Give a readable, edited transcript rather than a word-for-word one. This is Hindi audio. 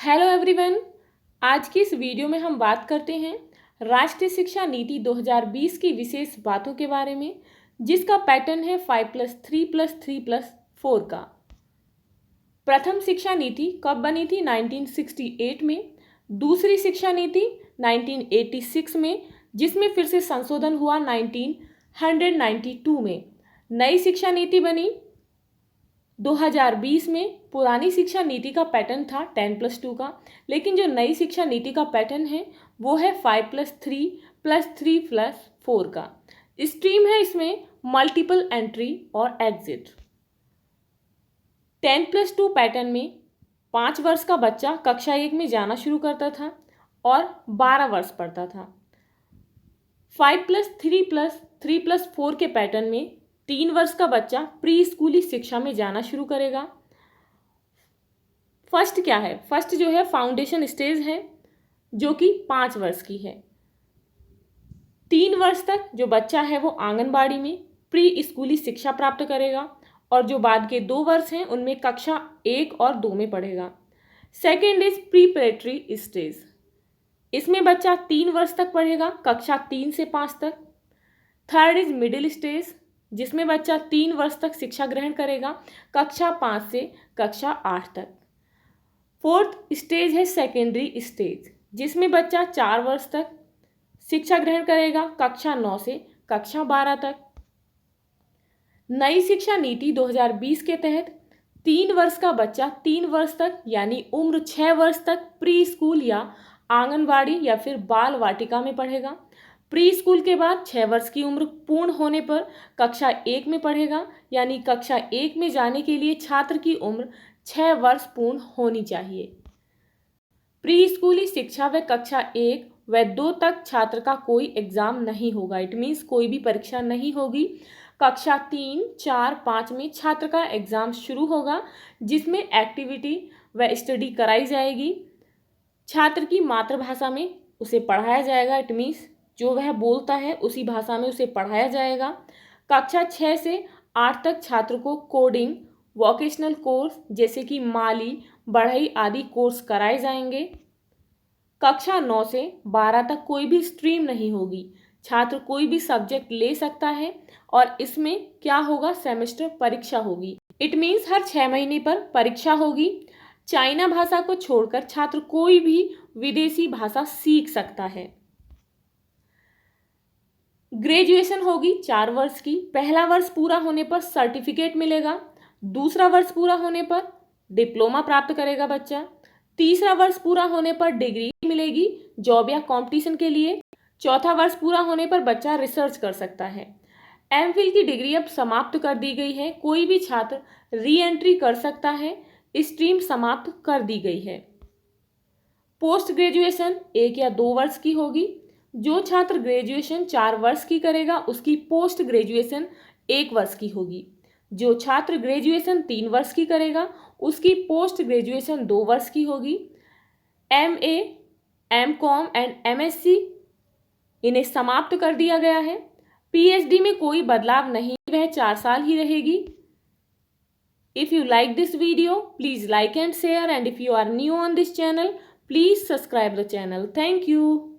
Hello everyone. आज की इस वीडियो में हम बात करते हैं राष्ट्रीय शिक्षा नीति 2020 की विशेष बातों के बारे में, जिसका पैटर्न है 5+3+3+4 का। प्रथम शिक्षा नीति कब बनी थी? 1968 में। दूसरी शिक्षा नीति 1986 में, जिसमें फिर से संशोधन हुआ 1992 में। नई शिक्षा नीति बनी 2020 में। पुरानी शिक्षा नीति का पैटर्न था 10+2 का, लेकिन जो नई शिक्षा नीति का पैटर्न है वो है 5+3+3+4 का। स्ट्रीम है इसमें मल्टीपल एंट्री और एग्जिट। 10+2 पैटर्न में 5 वर्ष का बच्चा कक्षा 1 में जाना शुरू करता था और 12 वर्ष पढ़ता था। 5+3+3+4 के पैटर्न में 3 वर्ष का बच्चा प्री स्कूली शिक्षा में जाना शुरू करेगा। फर्स्ट क्या है? फर्स्ट जो है फाउंडेशन स्टेज है, जो कि 5 वर्ष की है। 3 वर्ष तक जो बच्चा है वो आंगनबाड़ी में प्री स्कूली शिक्षा प्राप्त करेगा, और जो बाद के 2 वर्ष हैं उनमें कक्षा 1 और 2 में पढ़ेगा। Second is preparatory stage. इसमें बच्चा 3 वर्ष तक पढ़ेगा, कक्षा 3 से 5 तक। थर्ड इज मिडिल स्टेज, जिसमें बच्चा 3 वर्ष तक शिक्षा ग्रहण करेगा, कक्षा 5 से कक्षा 8 तक। फोर्थ स्टेज है सेकेंडरी स्टेज, जिसमें बच्चा 4 वर्ष तक शिक्षा ग्रहण करेगा, कक्षा 9 से कक्षा 12 तक। नई शिक्षा नीति 2020 के तहत 3 वर्ष का बच्चा 3 वर्ष तक यानी उम्र 6 वर्ष तक प्री स्कूल या आंगनबाड़ी या फिर बाल वाटिका में पढ़ेगा। प्री स्कूल के बाद 6 वर्ष की उम्र पूर्ण होने पर कक्षा 1 में पढ़ेगा, यानी कक्षा 1 में जाने के लिए छात्र की उम्र 6 वर्ष पूर्ण होनी चाहिए। प्री स्कूली शिक्षा व कक्षा 1 व 2 तक छात्र का कोई एग्जाम नहीं होगा। इट मीन्स कोई भी परीक्षा नहीं होगी। कक्षा 3, 4, 5 में छात्र का एग्जाम शुरू होगा, जिसमें एक्टिविटी व स्टडी कराई जाएगी। छात्र की मातृभाषा में उसे पढ़ाया जाएगा। इट मीन्स जो वह बोलता है उसी भाषा में उसे पढ़ाया जाएगा। कक्षा 6 से 8 तक छात्र को कोडिंग, वोकेशनल कोर्स जैसे कि माली, बढ़ई आदि कोर्स कराए जाएंगे। कक्षा 9 से 12 तक कोई भी स्ट्रीम नहीं होगी। छात्र कोई भी सब्जेक्ट ले सकता है, और इसमें क्या होगा? सेमेस्टर परीक्षा होगी। इट मीन्स हर 6 महीने पर परीक्षा होगी। चाइना भाषा को छोड़कर छात्र कोई भी विदेशी भाषा सीख सकता है। ग्रेजुएशन होगी 4 वर्ष की। पहला वर्ष पूरा होने पर सर्टिफिकेट मिलेगा, दूसरा वर्ष पूरा होने पर डिप्लोमा प्राप्त करेगा बच्चा, तीसरा वर्ष पूरा होने पर डिग्री मिलेगी जॉब या कंपटीशन के लिए, चौथा वर्ष पूरा होने पर बच्चा रिसर्च कर सकता है। एमफिल की डिग्री अब समाप्त कर दी गई है, कोई भी छात्र री एंट्री कर सकता है। स्ट्रीम समाप्त कर दी गई है। पोस्ट ग्रेजुएशन 1 या 2 वर्ष की होगी। जो छात्र ग्रेजुएशन 4 वर्ष की करेगा उसकी पोस्ट ग्रेजुएशन 1 वर्ष की होगी। जो छात्र ग्रेजुएशन 3 वर्ष की करेगा उसकी पोस्ट ग्रेजुएशन 2 वर्ष की होगी। MA, MCOM एंड MSc इन्हें समाप्त कर दिया गया है। PhD में कोई बदलाव नहीं, वह 4 साल ही रहेगी। If you like this video, please like and share, and if you are new on this channel, please subscribe the channel. Thank you.